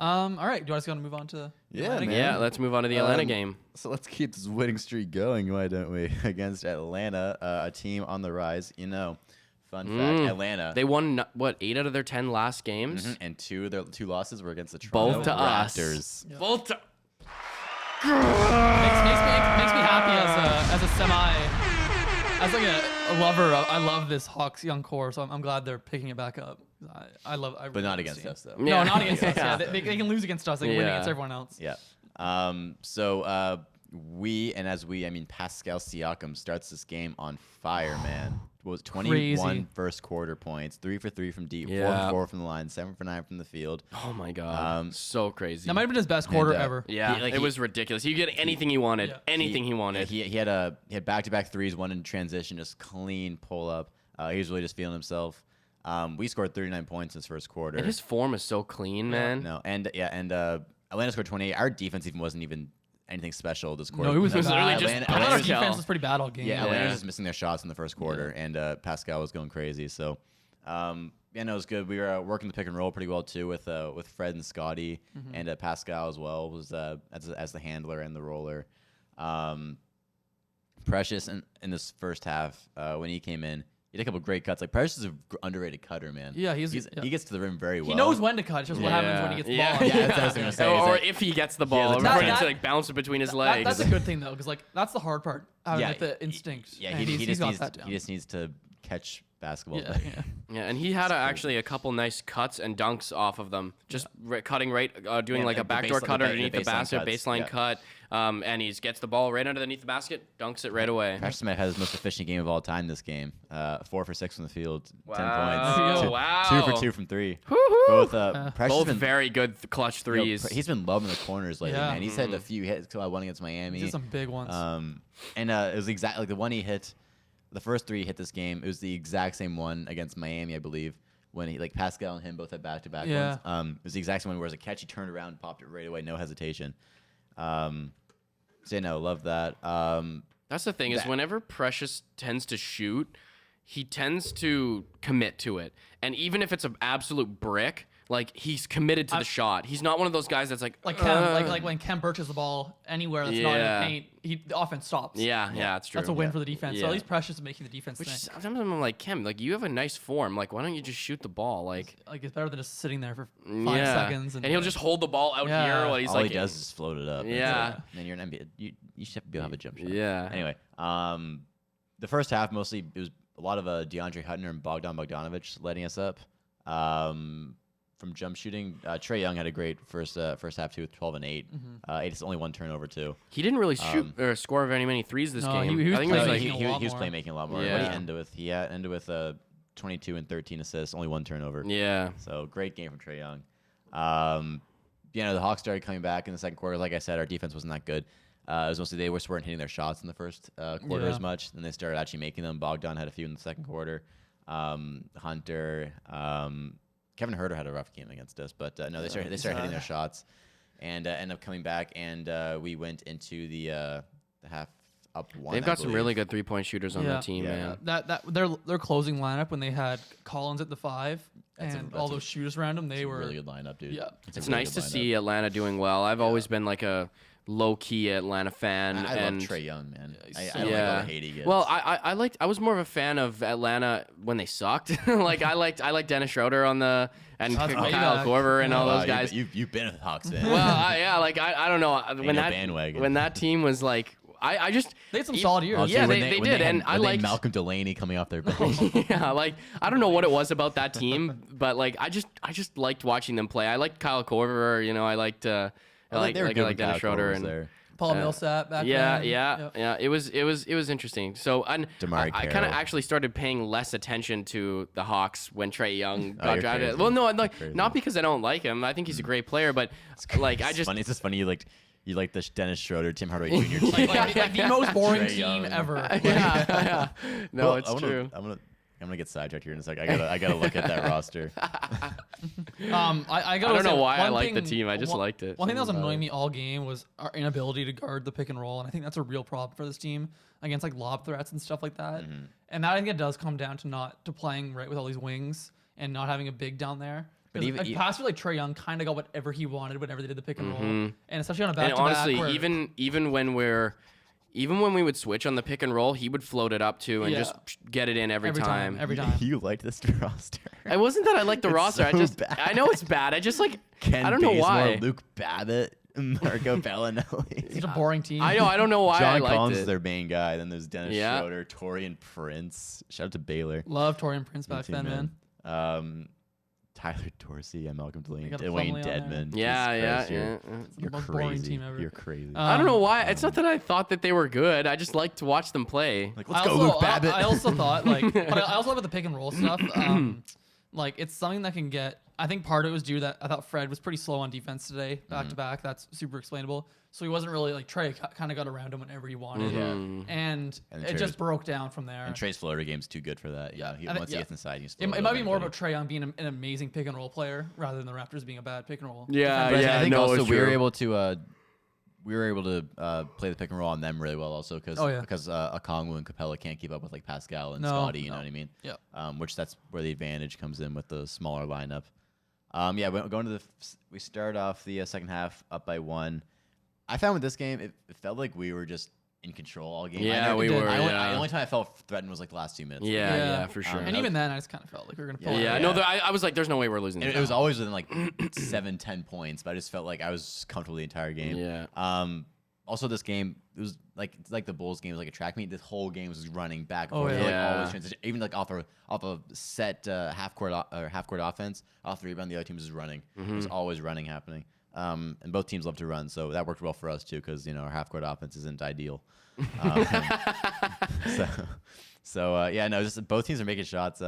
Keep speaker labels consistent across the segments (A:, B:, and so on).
A: All right. Do you guys want to move on to
B: man.
C: Yeah, let's move on to the Atlanta game.
B: So let's keep this winning streak going, why don't we? Against Atlanta, a team on the rise. Fun fact, Atlanta.
C: They won, 8 out of their 10 last games?
B: And 2 of their 2 losses were against the Toronto
C: Both to
B: Raptors.
C: us. Yep. Both to...
A: makes me happy as a lover. I love this Hawks young core, so I'm glad they're picking it back up. I really
B: but not against us, though.
A: No, not against us. Yeah, they can lose against us. They can win against everyone else.
B: Yeah. Pascal Siakam starts this game on fire, man. What was 21 first quarter points, 3 for 3 from deep, 4 for 4 from the line, 7 for 9 from the field.
C: Oh my god, so crazy.
A: That might have been his best quarter ever.
C: Yeah, it was ridiculous. He could get anything he wanted, he wanted.
B: He had back-to-back threes, one in transition, just clean pull up. He was really just feeling himself. We scored 39 points in his first quarter.
C: And his form is so clean, man.
B: No, and Atlanta scored 28. Our defense wasn't even anything special this quarter.
A: No, it was literally
C: just
A: Atlanta's defense was pretty bad all game.
B: Yeah, Atlanta was just missing their shots in the first quarter, and Pascal was going crazy. So, it was good. We were working the pick and roll pretty well too with Fred and Scotty, and Pascal as well was as the handler and the roller. Precious in this first half when he came in. He did a couple great cuts. Like Precious is an underrated cutter, man.
A: Yeah,
B: he gets to the rim very well.
A: He knows when to cut. It's just what happens when he gets the ball.
B: Yeah, that's what I was gonna say.
C: Or if he gets the ball, before he gets to bounce it between his legs.
A: That's a good thing though, because that's the hard part. Having the instinct.
B: Yeah, he just needs to catch basketball.
C: Yeah, and he had actually a couple nice cuts and dunks off of them. Just cutting doing like a backdoor cut underneath the basket, baseline cut. And he gets the ball right underneath the basket, dunks it right away.
B: Precious might have his most efficient game of all time this game. 4 for 6 from the field, 10
C: points.
B: Wow. 2 for 2 from 3.
C: Woo-hoo. Both very good clutch threes.
B: He's been loving the corners lately, man. He's had a few hits. One against Miami.
A: He did some big ones.
B: And it was exactly like the one he hit. The first 3 he hit this game. It was the exact same one against Miami, I believe. When he Pascal and him both had back-to-back ones. It was the exact same one where it was a catch. He turned around, popped it right away, no hesitation. Love that.
C: That's the thing is whenever Precious tends to shoot, he tends to commit to it. And even if it's an absolute brick, like he's committed to the shot. He's not one of those guys that's like
A: Kem, like when Kem birches the ball anywhere that's not in the paint, the offense stops.
C: Yeah, that's true.
A: That's a win for the defense. So at least Precious is making the defense thing.
C: Sometimes I'm like, Kem, like you have a nice form. Like why don't you just shoot the ball? Like
A: it's better than just sitting there for 5 seconds.
C: And he'll just hold the ball out here while he's
B: all he does is float it up.
C: Yeah.
B: And you're an NBA. You should be able to have a jump shot.
C: Yeah.
B: Anyway, the first half mostly it was a lot of DeAndre Hutner and Bogdanovic letting us up. From jump shooting, Trae Young had a great first half too, with 12 and 8. 8 is only 1 turnover too.
C: He didn't really shoot or score very many threes this game.
A: He was
B: playmaking a lot more.
C: Yeah.
B: What he ended with? He ended with 22 and 13 assists, only 1 turnover.
C: Yeah.
B: So great game from Trae Young. The Hawks started coming back in the second quarter. Like I said, our defense wasn't that good. It was mostly they weren't hitting their shots in the first quarter as much. Then they started actually making them. Bogdan had a few in the second quarter. Hunter. Kevin Huerter had a rough game against us, but no, they started hitting their shots, and ended up coming back, and we went into the half up 1.
C: They've got some really good 3-point shooters on the team, man.
A: That their closing lineup when they had Collins at the 5 and all those shooters around him, they were
B: a really good lineup, dude.
A: Yeah,
C: it's nice to see Atlanta doing well. I've always been like a low-key Atlanta fan.
B: I love Trae Young, man. I don't like all the hate he gets.
C: Well, I was more of a fan of Atlanta when they sucked. I liked Dennis Schroeder on the and Kyle Korver and all those guys.
B: You've been a Hawks fan.
C: Well, I don't know when that team was like. I just
A: they had some solid years.
C: Yeah, they did, and I liked
B: Malcolm Delaney coming off their bench.
C: Yeah, like I don't know what it was about that team, but like I just liked watching them play. I liked Kyle Korver. I liked. I like Dennis Schroeder and
A: Paul Millsap back then.
C: Yeah. It was interesting. So I kind of actually started paying less attention to the Hawks when Trae Young got drafted.
B: Crazy.
C: Well, no, not because I don't like him. I think he's a great player, but like
B: It's funny. You like the Dennis Schroeder, Tim Hardaway Jr. team.
A: like the most boring team ever.
C: Yeah. No, it's true.
B: I'm gonna get sidetracked here in a second. I gotta look at that roster.
A: I
C: don't know why I like the team. I just liked it.
A: One thing that was annoying me all game was our inability to guard the pick and roll, and I think that's a real problem for this team against like lob threats and stuff like that. And that I think it does come down to playing right with all these wings and not having a big down there.
B: But
A: Because past year, like Trae Young kind of got whatever he wanted whenever they did the pick and roll, and especially on a
C: And
A: back-to-back.
C: honestly, even when we would switch on the pick and roll, he would float it up too and just get it in every time.
A: Every time.
B: You liked this roster.
C: It wasn't that I liked the roster.
B: so
C: I know it's bad. I just like
B: Ken
C: I don't know
B: Bazemore,
C: why.
B: Luke Babbitt, Marco Bellinelli.
A: Such a boring team.
C: I don't know why I
B: John
C: liked
B: Collins
C: it.
B: is their main guy. Then there's Dennis
C: Yeah.
B: Schroeder, Torian Prince. Shout out to Baylor.
A: Love Torian Prince back
B: Good team,
A: then, man.
B: Tyler Dorsey and Malcolm Delaney,
A: got a
B: Dwayne
A: Plumlee on there.
B: Deadman.
C: Yeah.
A: It's
B: You're
A: the most boring
B: crazy.
A: team ever.
B: You're crazy.
C: I don't know why. It's not that I thought that they were good. I just liked to watch them play.
B: Like, let's go, Luke Babbitt.
A: I also thought but I also love the pick and roll stuff. Like it's something that can get. I think part of it was due that I thought Fred was pretty slow on defense today, back to back. That's super explainable. So he wasn't really like Trae kind of got around him whenever he wanted, and it just broke down from there.
B: And Trae's floater game's too good for that. Yeah, once he gets inside, he's.
A: It might be more about Trae Young being an amazing pick and roll player rather than the Raptors being a bad pick and roll.
C: Yeah,
B: But I think
C: no,
B: also
C: it's
B: we were
C: true.
B: able to play the pick and roll on them really well also because Okongwu and Capella can't keep up with like Pascal and Scotty, you know what I mean?
A: Yeah.
B: Which that's where the advantage comes in with the smaller lineup. We start off the second half up by 1. I found with this game it felt like we were just in control all game.
C: Yeah, we were.
B: The only time I felt threatened was like the last 2 minutes.
C: Yeah, for sure.
A: And even then, I just kind of felt like we were gonna pull.
C: Yeah,
A: it.
C: no, I was like, there's no way we're losing.
B: It was always within like 7-10 points, but I just felt like I was comfortable the entire game.
C: Yeah.
B: Also, this game it was like it's like the Bulls game was like a track meet. This whole game was running back and
A: Oh,
B: forth.
A: yeah.
B: Like always transition, even like off a set half court offense, off the rebound, the other team was just running. It was always running happening. And both teams love to run, so that worked well for us too because our half court offense isn't ideal. Just both teams are making shots.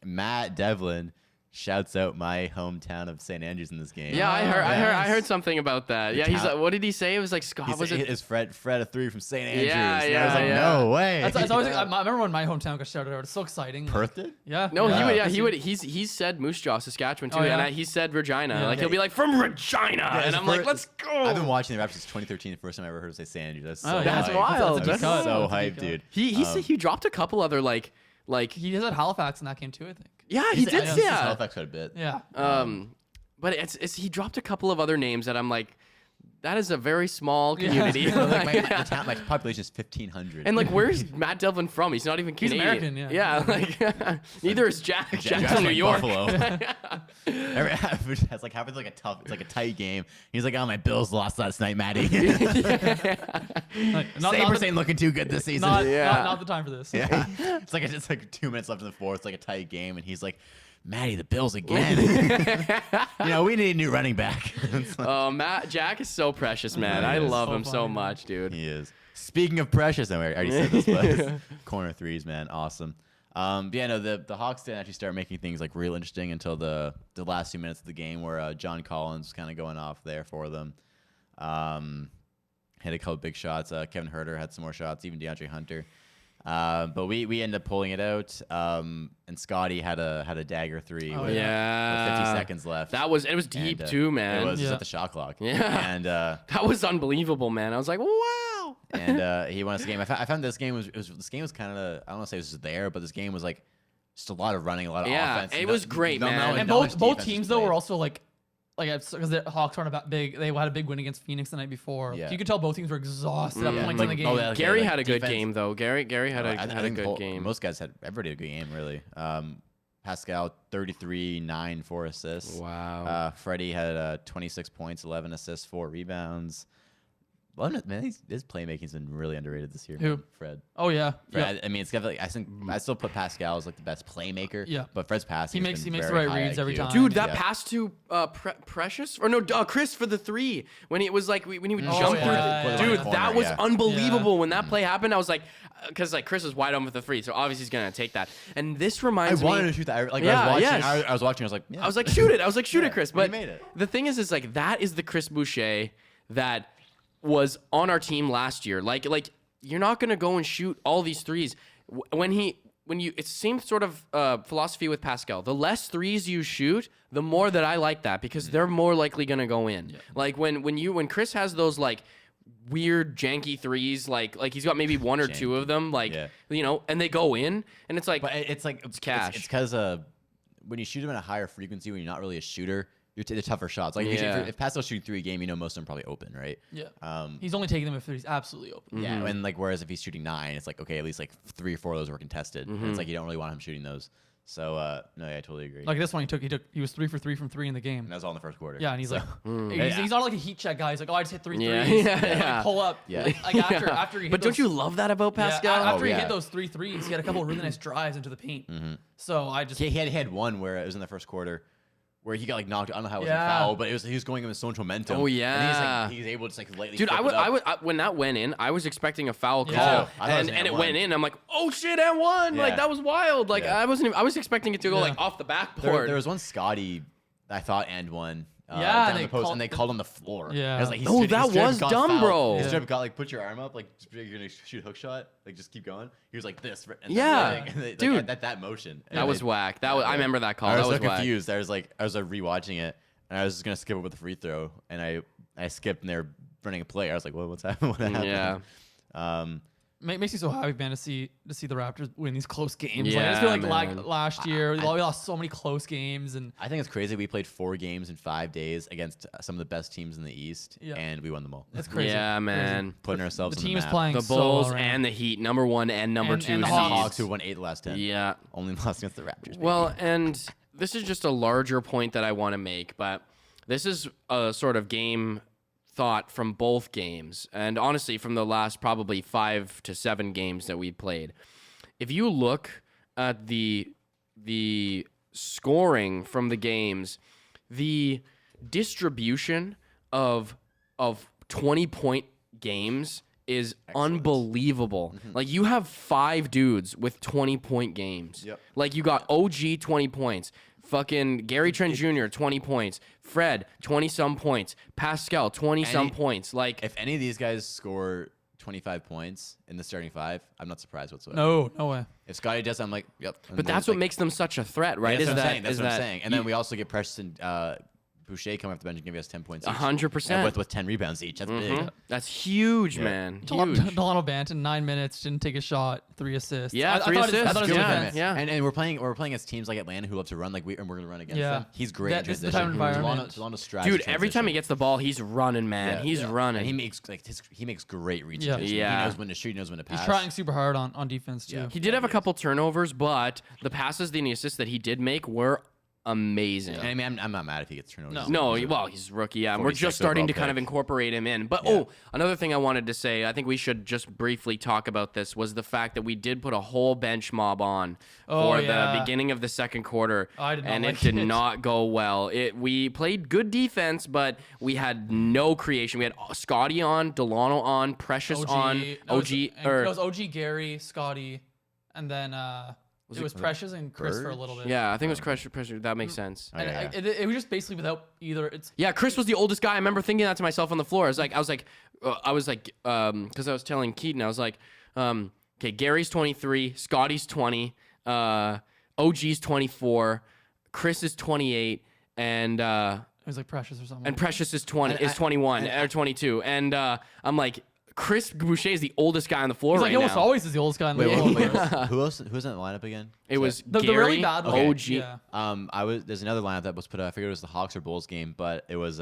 B: Matt Devlin shouts out my hometown of St. Andrews in this game.
C: Yeah, I heard something about that. Yeah, he's like, what did he say? It was like Scott. Was it?
B: Is Fred a 3 from St. Andrews?
C: Yeah,
B: And I was like, no way.
A: That's always. I remember when my hometown got shouted out. It's so exciting.
B: Perth did?
A: Yeah.
C: No,
B: Yeah.
C: he would. He's said Moose Jaw, Saskatchewan too,
A: Oh, yeah?
C: and he said Regina.
A: Yeah.
C: Like he'll be like from Regina, and
B: it's
C: I'm like,
B: Perth-
C: let's go.
B: I've been watching the Raptors since 2013. The first time I ever heard him say St. Andrews. That's so
C: That's
B: hype.
C: wild.
B: I'm
C: That's
B: so
A: wild.
B: hyped, dude.
C: He said he dropped a couple other like.
A: He has at Halifax in that game too. I think.
C: Yeah, he did.
B: This is
C: Yeah.
B: Halifax quite a bit.
A: Yeah.
C: But it's he dropped a couple of other names that I'm like, that is a very small community.
B: Like my population is 1,500.
C: And like, where's Matt Devlin from? He's not even
A: He's
C: Canadian.
A: American,
C: Yeah, like neither is Jack. Jack's
B: Jack's
C: from New
B: like
C: York.
B: Buffalo. It's like happens like a tight game. He's like, oh, my Bills lost last night, Matty. Sabres ain't looking too good this season.
A: Not the time for this.
B: Yeah. It's like 2 minutes left in the fourth. It's like a tight game, and he's like, Matty, the Bills again. We need a new running back.
C: Jack is so precious, man. I
B: He is.
C: love
A: So
C: him so
A: funny.
C: much, dude.
B: He is. Speaking of precious, I already said this, but corner threes, man, awesome. The Hawks didn't actually start making things like real interesting until the last 2 minutes of the game where John Collins was kind of going off there for them. Hit a couple big shots. Kevin Huerter had some more shots, even DeAndre Hunter. But we ended up pulling it out. And Scotty had a dagger 3 with 50 seconds left.
C: It was deep too, man.
B: It was
A: Yeah.
B: at the shot clock.
C: Yeah.
B: And
C: That was unbelievable, man. I was like, wow.
B: and he won us the game. I found this game was kind of, I don't want to say it was just there, but this game was like just a lot of running, a lot of offense.
C: It was great, man.
A: And both teams though were also like because the Hawks aren't about big. They had a big win against Phoenix the night before.
B: Yeah.
A: You could tell both teams were exhausted at points in the game.
C: Gary had a good game though. Gary had
B: I
C: a
B: think
C: good game.
B: Most guys everybody had a good game, really. Pascal 33, 9, 4 assists.
C: Wow.
B: Freddie had 26 points, 11 assists, 4 rebounds. Well, man, his playmaking's been really underrated this year.
A: Who?
B: Man. Fred.
A: Oh yeah.
B: Fred. I mean, it's definitely. I think I still put Pascal as like the best playmaker.
A: Yeah.
B: But Fred's passing.
A: He makes the right reads every time.
C: Dude, that
B: Yeah.
C: pass to Precious or no Chris for the 3 when it was like when he would
A: Oh,
C: jump
A: yeah.
C: through. Dude,
B: Corner,
C: that was
B: yeah.
C: unbelievable. When that play happened, I was like, because like Chris was wide open with the 3, so obviously he's gonna take that. And this
B: I
C: reminds
B: wanted
C: me.
B: to shoot that. Like
C: Yeah,
B: I was watching.
C: yes.
B: I was watching. I was like, yeah.
C: I was like, shoot it. I was like, shoot it, Chris.
B: he
C: But
B: made it.
C: the thing is like that is the Chris Boucher that was on our team last year. Like you're not gonna go and shoot all these threes when you. It's the same sort of philosophy with Pascal. The less threes you shoot, the more that I like that because they're more likely gonna go in. Yeah. Like when Chris has those like weird janky threes, like he's got maybe 1 or 2 of them, like and they go in, and it's like
B: But it's like it's
C: cash.
B: It's because when you shoot them at a higher frequency, when you're not really a shooter, you're the tougher shots. Like if Pascal's shooting 3 a game, most of them probably open, right?
A: Yeah. He's only taking them if he's absolutely open.
B: Yeah, and like whereas if he's shooting 9, it's like okay, at least like 3 or 4 of those were contested. And it's like you don't really want him shooting those. So no, yeah, I totally agree.
A: Like this one, he was 3 for 3 from 3 in the game.
B: And that was all in the first quarter.
A: Yeah, and he's like, he's not like a heat check guy. He's like, oh, I just hit 3
C: Yeah.
A: threes.
C: Yeah.
A: Like, pull up.
B: Yeah.
A: Like after he hit
C: But don't you love that about Pascal?
A: After he hit those 3 threes, he had a couple of really nice drives into the paint. So I just
B: he had one where it was in the first quarter. Where he got like knocked, I don't know how it was a foul, but he was going with so much momentum.
C: Oh yeah,
B: and he's able to like lightly.
C: Dude, when that went in, I was expecting a foul call, and it went in. I'm like, oh shit, and one, like that was wild. Like I was expecting it to go like off the backboard.
B: There was one Scotty, I thought, and one.
A: And
B: down the post, and they called on the floor.
A: Yeah.
B: I was like,
C: that was dumb, bro.
B: He straight up got like, put your arm up, like you're gonna shoot a hook shot, like just keep going. He was like this. And
C: dude,
B: that motion.
C: That was whack. I remember that call.
B: I was
C: so
B: confused. I was rewatching it, and I was just gonna skip it with a free throw, and I skipped, and they're running a play. I was like, what's happening? What happened?
C: Yeah.
A: Makes me so happy, man, to see the Raptors win these close games.
C: Yeah,
A: like, I just feel like last year, we lost so many close games, and
B: I think it's crazy. We played 4 games in 5 days against some of the best teams in the East, and we won them all.
A: That's crazy.
C: Yeah, man.
B: Putting ourselves.
A: The team
B: is
A: playing
C: the
A: so
C: Bulls
A: well right
C: and
A: now.
C: the Heat, number 1 and number 2.
A: and
B: the
A: the
B: Hawks, who won 8 of the last 10.
C: Yeah.
B: Only lost against the Raptors. Baby.
C: Well, and this is just a larger point that I want to make, but this is a sort of game thought from both games, and honestly from the last probably 5 to 7 games that we played. If you look at the scoring from the games, the distribution of 20-point games is unbelievable. Like you have 5 dudes with 20-point games.
B: Yep.
C: Like you got OG 20 points. Fucking Gary Trent Jr. 20 points, Fred 20-some points, Pascal 20-some points. Like
B: if any of these guys score 25 points in the starting 5, I'm not surprised whatsoever.
A: No way.
B: If Scotty does, I'm like, yep.
C: But that's what makes them such a threat, right?
B: That's what I'm saying. And then we also get Precious and Boucher coming off the bench and giving us 10 points each.
C: 100%.
B: With 10 rebounds each. That's big.
C: That's huge, man. Huge.
A: Delano Banton, 9 minutes, didn't take a shot, 3 assists.
C: Yeah, 3 assists.
A: I thought his defense.
C: Yeah.
B: And we're playing against teams like Atlanta who love to run, and we're going to run against them. He's great in
A: This is the
B: transition.
A: type of environment.
B: Delano's strategy.
C: Dude, every time he gets the ball, he's running, man. He's running.
B: And he makes great reaches.
C: Yeah.
B: He knows when to shoot, he knows when to pass.
A: He's trying super hard on defense too.
C: He did have a couple turnovers, but the passes and the assists that he did make were amazing.
B: And I mean, I'm not mad if he gets turnovers.
C: No, well, he's a rookie, yeah. And we're just starting to kind of incorporate him in. But, another thing I wanted to say, I think we should just briefly talk about this, was the fact that we did put a whole bench mob on for the beginning of the second quarter. And it did not go well. We played good defense, but we had no creation. We had Scotty on, Delano on, Precious on, OG.
A: It was OG, Gary, Scotty, and then... it was Precious and Chris for a little bit.
C: Yeah, I think it was Precious. That makes sense.
A: And it was just basically without either.
C: Chris was the oldest guy. I remember thinking that to myself on the floor. I was like, because I was telling Keaton, I was like, okay, Gary's 23, Scotty's 20, OG's 24, Chris is 28, and
A: it was like Precious or something.
C: And Precious is 21 or 22, and I'm like, Chris Boucher is the oldest guy on the floor right now.
A: He always is the oldest guy on the floor.
B: Who else? Who's in the lineup again?
C: It was
A: the
C: Gary,
A: really bad one.
C: OG.
A: Yeah.
B: There's another lineup that was put out. I figured it was the Hawks or Bulls game, but it was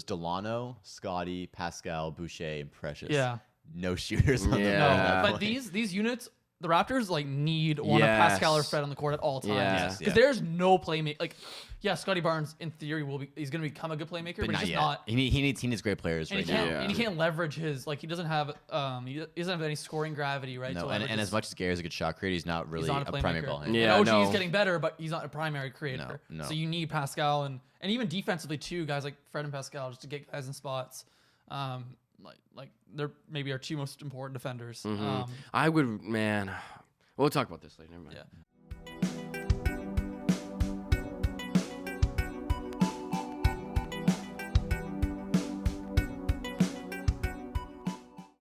B: Delano, Scotty, Pascal, Boucher, and Precious.
A: Yeah.
B: No shooters on
C: Yeah.
A: But these units, the Raptors need one of Pascal or Fred on the court at all times. Because there's no playmaker. Scotty Barnes in theory he's going to become a good playmaker, but he's just not.
B: He needs great players right now.
A: And he can't leverage his he doesn't have any scoring gravity, right?
B: No, and as much as Gary's a good shot creator, he's not really a primary ball handler.
C: Yeah,
A: and OG's getting better, but he's not a primary creator.
B: No.
A: So you need Pascal and even defensively too, guys like Fred and Pascal just to get guys in spots. Like they're maybe our 2 most important defenders.
C: I would, man. We'll talk about this later. Never mind.
A: Yeah,